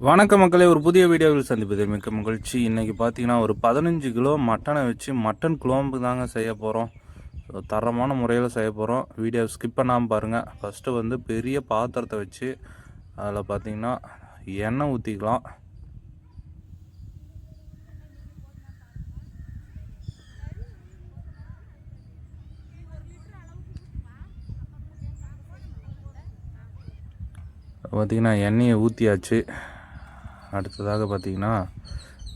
வணக்க மக்களே, ஒரு புதிய வீடியோவில் சந்திப்பதில் மிக்க மகிழ்ச்சி. இன்றைக்கி பார்த்தீங்கன்னா ஒரு 15 கிலோ மட்டனை வச்சு மட்டன் குழம்பு தாங்க செய்ய போகிறோம். தரமான முறையில் செய்ய போகிறோம். வீடியோ ஸ்கிப் பண்ணாமல் பாருங்கள். ஃபஸ்ட்டு வந்து பெரிய பாத்திரத்தை வச்சு அதில் பார்த்திங்கன்னா எண்ணெய் ஊற்றிக்கலாம். பார்த்திங்கன்னா எண்ணெயை ஊற்றியாச்சு. அடுத்ததாக பார்த்திங்கன்னா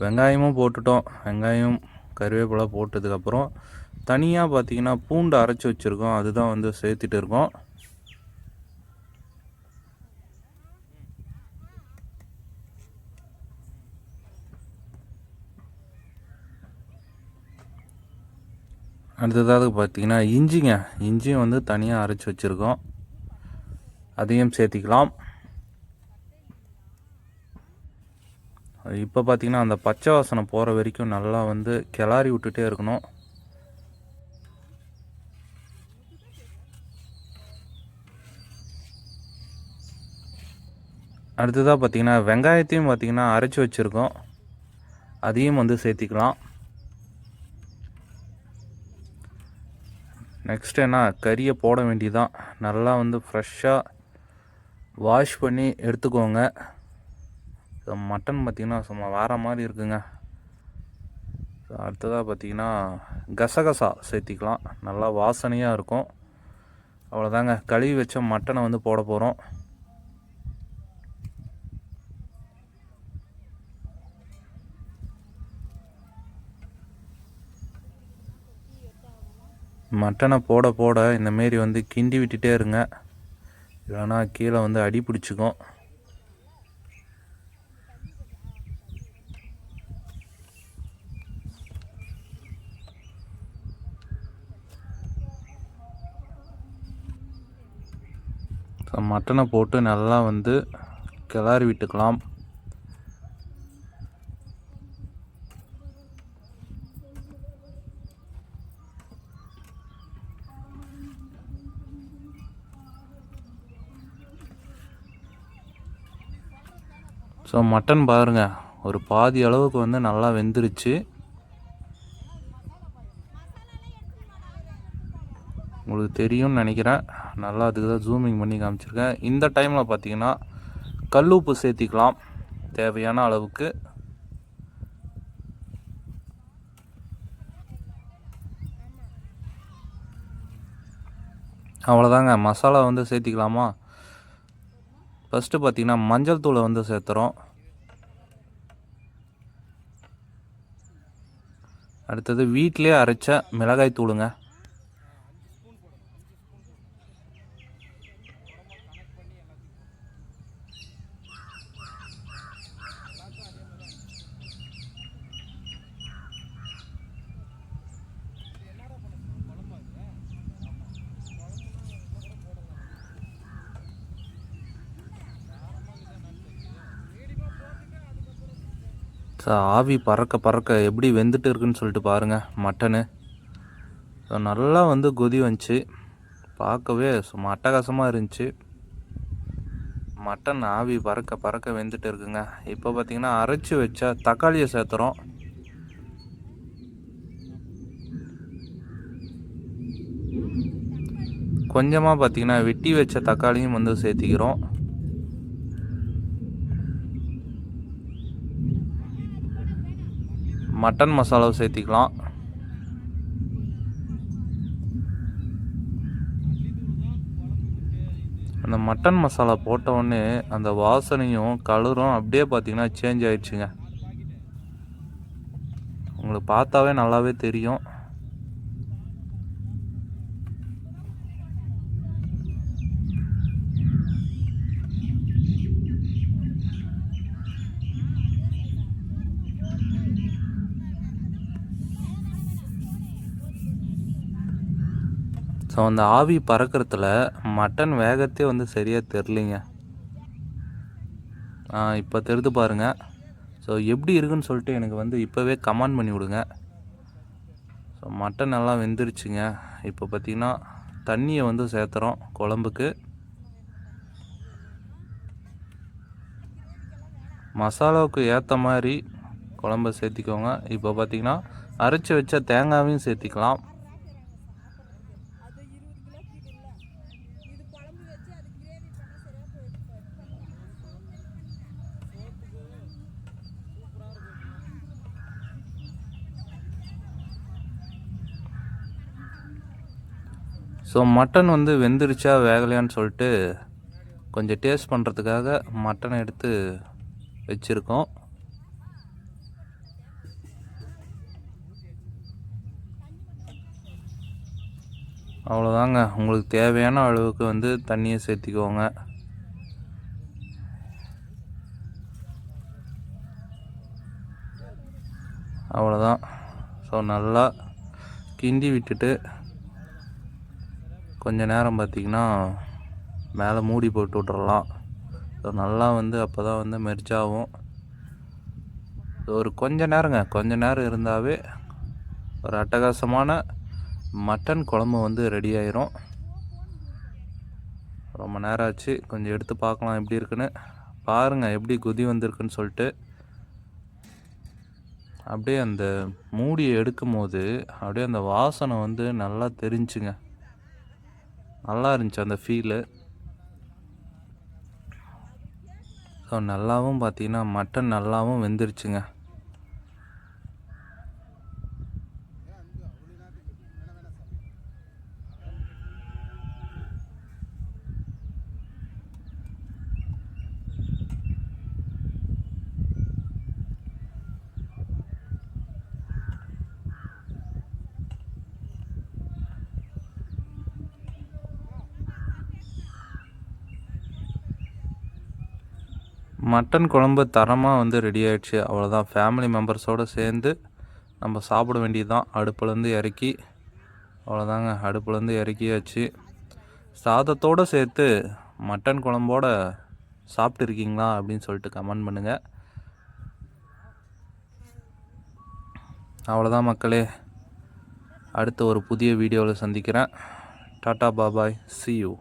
வெங்காயமும் போட்டுட்டோம். வெங்காயம் கருவேப்பிலை போட்டதுக்கப்புறம் தனியாக பார்த்திங்கன்னா பூண்டு அரைச்சி வச்சுருக்கோம். அதுதான் வந்து சேர்த்துட்டு இருக்கோம். அடுத்ததாக பார்த்திங்கன்னா இஞ்சியும் வந்து தனியாக அரைச்சி வச்சுருக்கோம். அதையும் சேர்த்திக்கலாம். இப்போ பார்த்திங்கன்னா அந்த பச்சை வாசனை போகிற வரைக்கும் நல்லா வந்து கிளறி விட்டுட்டே இருக்கணும். அடுத்ததாக பார்த்திங்கன்னா வெங்காயத்தையும் பார்த்திங்கன்னா அரைச்சி வச்சுருக்கோம். அதையும் வந்து சேர்த்திக்கலாம். நெக்ஸ்ட் என்ன, கறியை போட வேண்டியதான். நல்லா வந்து ஃப்ரெஷ்ஷாக வாஷ் பண்ணி எடுத்துக்கோங்க. மட்டன் பார்த்திங்கன்னா சும்மா வேறு மாதிரி இருக்குங்க. அடுத்ததாக பார்த்திங்கன்னா கசகசா சேர்த்திக்கலாம். நல்லா வாசனையாக இருக்கும். அவ்வளோதாங்க, கழுவி வச்ச மட்டனை வந்து போட போகிறோம். மட்டனை போட போட இந்தமாரி வந்து கிண்டி விட்டுட்டே இருங்க, இல்லைன்னா கீழே வந்து அடி பிடிச்சிக்கும். மட்டனை போட்டு நல்லா வந்து கிளறி விட்டுக்கலாம். ஸோ மட்டன் பாருங்கள், ஒரு பாதி அளவுக்கு வந்து நல்லா வெந்துருச்சு. உங்களுக்கு தெரியும்னு நினைக்கிறேன். நல்லா அதுக்கு தான் ஜூமிங் பண்ணி காமிச்சிருக்கேன். இந்த டைமில் பார்த்தீங்கன்னா கல் உப்பு சேர்த்திக்கலாம் தேவையான அளவுக்கு. அவ்வளோதாங்க, மசாலா வந்து சேர்த்திக்கலாமா. ஃபஸ்ட்டு பார்த்திங்கன்னா மஞ்சள் தூளை வந்து சேர்த்துறோம். அடுத்தது வீட்டிலே அரைச்ச மிளகாய் தூளுங்க. ஆவி பறக்க பறக்க எப்படி வெந்துட்டு இருக்குன்னு சொல்லிட்டு பாருங்கள் மட்டனு. நல்லா வந்து கொதி வந்துச்சு. பார்க்கவே சும்மா அட்டகாசமாக இருந்துச்சு. மட்டன் ஆவி பறக்க பறக்க வெந்துட்டு இருக்குங்க. இப்போ பார்த்திங்கன்னா அரைச்சி வச்ச தக்காளியை சேர்த்துறோம். கொஞ்சமாக பார்த்திங்கன்னா வெட்டி வச்ச தக்காளியும் வந்து சேர்த்திக்கிறோம். மட்டன் மசாலாவை சேர்த்திக்கலாம். அந்த மட்டன் மசாலா போட்ட உடனே அந்த வாசனையும் கலரும் அப்படியே பார்த்திங்கன்னா சேஞ்ச் ஆயிடுச்சுங்க. உங்களுக்கு பார்த்தாவே நல்லாவே தெரியும். ஸோ அந்த ஆவி பறக்கிறதுல மட்டன் வேகத்தே வந்து சரியாக தெரிலிங்க. இப்போ தெரிந்து பாருங்கள். ஸோ எப்படி இருக்குன்னு சொல்லிட்டு எனக்கு வந்து இப்போவே கமெண்ட் பண்ணி விடுங்க. ஸோ மட்டன் நல்லா வெந்துருச்சுங்க. இப்போ பார்த்திங்கன்னா தண்ணியை வந்து சேர்த்துறோம் குழம்புக்கு. மசாலாவுக்கு ஏற்ற மாதிரி குழம்ப சேர்த்திக்கோங்க. இப்போ பார்த்திங்கன்னா அரைச்சி வச்ச தேங்காயும் சேர்த்திக்கலாம். ஸோ மட்டன் வந்து வெந்துருச்சா வேகலையான்னு சொல்லிட்டு கொஞ்சம் டேஸ்ட் பண்ணுறதுக்காக மட்டனை எடுத்து வச்சுருக்கோம். அவ்வளோதாங்க. உங்களுக்கு தேவையான அளவுக்கு வந்து தண்ணியை சேர்த்திக்கோங்க. அவ்வளோதான். ஸோ நல்லா கிண்டி விட்டுட்டு கொஞ்ச நேரம் பார்த்திங்கன்னா மேலே மூடி போட்டு விட்றலாம். ஸோ நல்லா வந்து அப்போ தான் வந்து மெர்ஜாகும். ஒரு கொஞ்ச நேரம் இருந்தாவே ஒரு அட்டகாசமான மட்டன் குழம்பு வந்து ரெடி ஆயிரும். ரொம்ப நேரம் ஆச்சு. கொஞ்சம் எடுத்து பார்க்கலாம் எப்படி இருக்குன்னு. பாருங்கள் எப்படி கொதி வந்திருக்குன்னு சொல்லிட்டு. அப்படியே அந்த மூடியை எடுக்கும் போது அப்படியே அந்த வாசனை வந்து நல்லா தெரிஞ்சுங்க. நல்லா இருந்துச்சு அந்த ஃபீலு. ஸோ நல்லாவும் பார்த்தீங்கன்னா மட்டன் நல்லாவும் வெந்துருச்சுங்க. மட்டன் குழம்பு தரமாக வந்து ரெடி ஆகிடுச்சு. அவ்வளோதான். ஃபேமிலி மெம்பர்ஸோடு சேர்ந்து நம்ம சாப்பிட வேண்டியது தான். அடுப்புலேருந்து இறக்கி அவ்வளோதாங்க. அடுப்புலேருந்து இறக்கியாச்சு. சாதத்தோடு சேர்த்து மட்டன் குழம்போடு சாப்பிட்டுருக்கீங்களா அப்படின்னு சொல்லிட்டு கமெண்ட் பண்ணுங்கள். அவ்வளோதான் மக்களே. அடுத்த ஒரு புதிய வீடியோவில் சந்திக்கிறேன். டாட்டா பாபாய். see you.